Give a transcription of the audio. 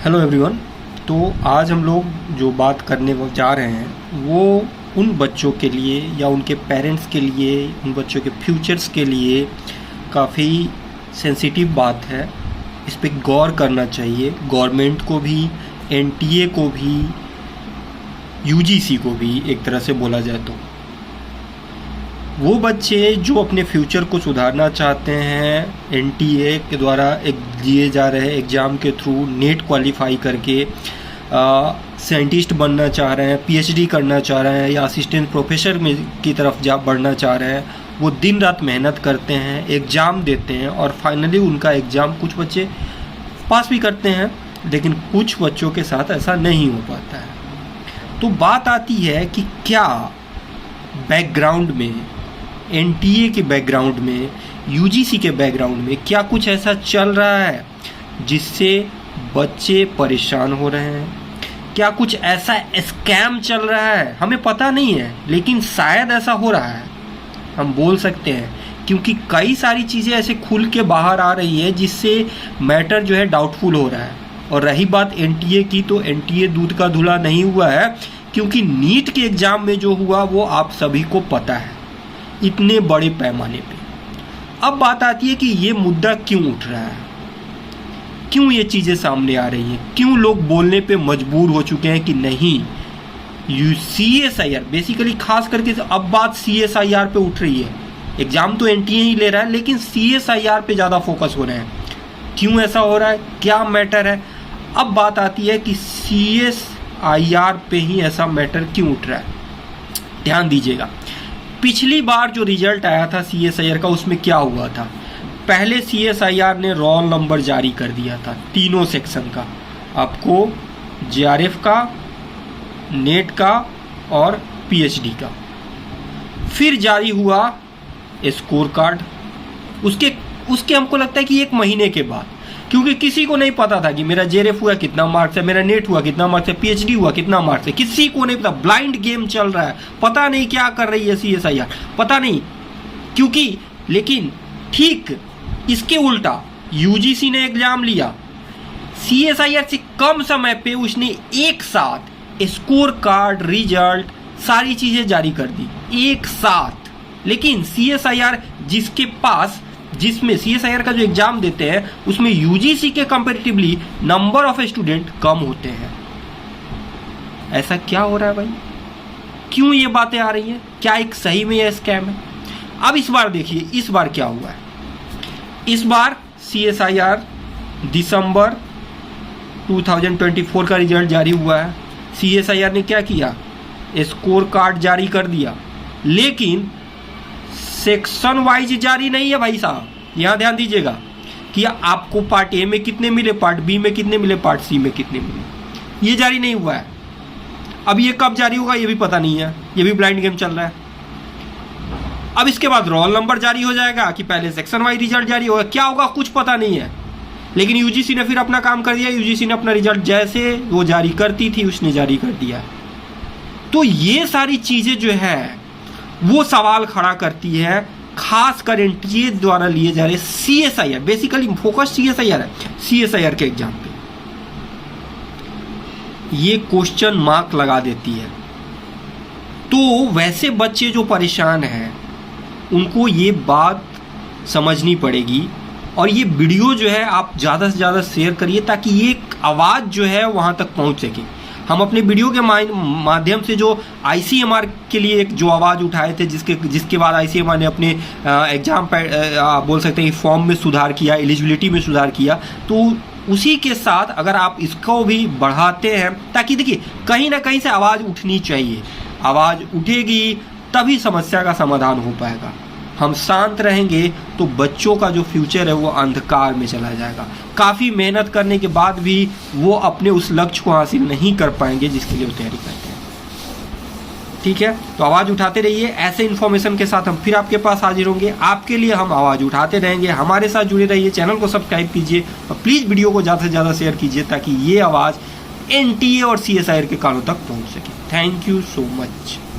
Hello everyone. तो आज हम लोग जो बात करने को जा रहे हैं वो उन बच्चों के लिए या उनके पेरेंट्स के लिए, उन बच्चों के फ्यूचर्स के लिए काफ़ी सेंसिटिव बात है। इस पे गौर करना चाहिए गवर्नमेंट को भी, एनटीए को भी, यूजीसी को भी, एक तरह से बोला जाए तो। वो बच्चे जो अपने फ्यूचर को सुधारना चाहते हैं, एनटीए के द्वारा एक दिए जा रहे एग्ज़ाम के थ्रू नेट क्वालिफाई करके साइंटिस्ट बनना चाह रहे हैं, पीएचडी करना चाह रहे हैं या असिस्टेंट प्रोफेसर में की तरफ बढ़ना चाह रहे हैं, वो दिन रात मेहनत करते हैं, एग्ज़ाम देते हैं और फाइनली उनका एग्ज़ाम कुछ बच्चे पास भी करते हैं, लेकिन कुछ बच्चों के साथ ऐसा नहीं हो पाता है। तो बात आती है कि क्या बैकग्राउंड में, एनटीए के बैकग्राउंड में, यूजीसी के बैकग्राउंड में क्या कुछ ऐसा चल रहा है जिससे बच्चे परेशान हो रहे हैं? क्या कुछ ऐसा स्कैम चल रहा है? हमें पता नहीं है, लेकिन शायद ऐसा हो रहा है, हम बोल सकते हैं, क्योंकि कई सारी चीज़ें ऐसे खुल के बाहर आ रही है जिससे मैटर जो है डाउटफुल हो रहा है। और रही बात एनटीए की, तो एनटीए दूध का धुला नहीं हुआ है, क्योंकि नीट के एग्ज़ाम में जो हुआ वो आप सभी को पता है, इतने बड़े पैमाने पे। अब बात आती है कि ये मुद्दा क्यों उठ रहा है, क्यों ये चीज़ें सामने आ रही हैं, क्यों लोग बोलने पे मजबूर हो चुके हैं कि नहीं CSIR, बेसिकली खास करके अब बात CSIR पे उठ रही है। एग्ज़ाम तो एनटीए ही ले रहा है, लेकिन CSIR पे ज़्यादा फोकस हो रहे हैं। क्यों ऐसा हो रहा है, क्या मैटर है? अब बात आती है कि CSIR पे ही ऐसा मैटर क्यों उठ रहा है। ध्यान दीजिएगा, पिछली बार जो रिजल्ट आया था CSIR का, उसमें क्या हुआ था? पहले CSIR ने रोल नंबर जारी कर दिया था तीनों सेक्शन का, आपको JRF का, नेट का और पीएचडी का। फिर जारी हुआ स्कोर कार्ड, उसके हमको लगता है कि 1 महीने के बाद, क्योंकि किसी को नहीं पता था कि मेरा JRF हुआ कितना मार्क्स है, मेरा नेट हुआ कितना मार्क्स है, पीएचडी हुआ कितना मार्क्स है, किसी को नहीं पता। ब्लाइंड गेम चल रहा है, पता नहीं क्या कर रही है CSIR, पता नहीं क्योंकि। लेकिन ठीक इसके उल्टा यूजीसी ने एग्जाम लिया, CSIR से कम समय पे उसने एक साथ स्कोर कार्ड, रिजल्ट, सारी चीजें जारी कर दी एक साथ। लेकिन CSIR जिसमें CSIR का जो एग्जाम देते हैं उसमें यूजीसी के कंपैरेटिवली नंबर ऑफ स्टूडेंट कम होते हैं। ऐसा क्या हो रहा है भाई, क्यों ये बातें आ रही हैं? क्या एक सही में यह स्कैम है? अब इस बार देखिए, इस बार क्या हुआ है। इस बार CSIR दिसंबर 2024 का रिजल्ट जारी हुआ है। CSIR ने क्या किया, स्कोर कार्ड जारी कर दिया, लेकिन सेक्शन वाइज जारी नहीं है भाई साहब। यहाँ ध्यान दीजिएगा कि आपको पार्ट ए में कितने मिले, पार्ट बी में कितने मिले, पार्ट सी में कितने मिले, ये जारी नहीं हुआ है। अब ये कब जारी होगा ये भी पता नहीं है, ये भी ब्लाइंड गेम चल रहा है। अब इसके बाद रोल नंबर जारी हो जाएगा कि पहले सेक्शन वाइज रिजल्ट जारी होगा, क्या होगा कुछ पता नहीं है। लेकिन यूजीसी ने फिर अपना काम कर दिया, यूजीसी ने अपना रिजल्ट जैसे वो जारी करती थी उसने जारी कर दिया। तो ये सारी चीजें जो है वो सवाल खड़ा करती है, खास कर एनटीए द्वारा लिए जा रहे CSIR, बेसिकली फोकस CSIR है, CSIR के एग्जाम पे ये क्वेश्चन मार्क लगा देती है। तो वैसे बच्चे जो परेशान हैं उनको ये बात समझनी पड़ेगी, और ये वीडियो जो है आप ज़्यादा से ज़्यादा शेयर करिए ताकि ये आवाज़ जो है वहाँ तक पहुँच सके। हम अपने वीडियो के माध्यम से जो ICMR के लिए एक जो आवाज़ उठाए थे, जिसके बाद ICMR ने अपने एग्ज़ाम बोल सकते हैं फॉर्म में सुधार किया, एलिजिबिलिटी में सुधार किया, तो उसी के साथ अगर आप इसको भी बढ़ाते हैं, ताकि देखिए कहीं ना कहीं से आवाज़ उठनी चाहिए, आवाज़ उठेगी तभी समस्या का समाधान हो पाएगा। हम शांत रहेंगे तो बच्चों का जो फ्यूचर है वो अंधकार में चला जाएगा। काफ़ी मेहनत करने के बाद भी वो अपने उस लक्ष्य को हासिल नहीं कर पाएंगे जिसके लिए वो तैयारी करते हैं। ठीक है, तो आवाज़ उठाते रहिए। ऐसे इन्फॉर्मेशन के साथ हम फिर आपके पास हाजिर होंगे, आपके लिए हम आवाज़ उठाते रहेंगे। हमारे साथ जुड़े रहिए, चैनल को सब्सक्राइब कीजिए और प्लीज़ वीडियो को ज़्यादा से ज़्यादा शेयर कीजिए ताकि ये आवाज़ एनटीए और CSIR के कानों तक पहुँच सके। Thank you so much.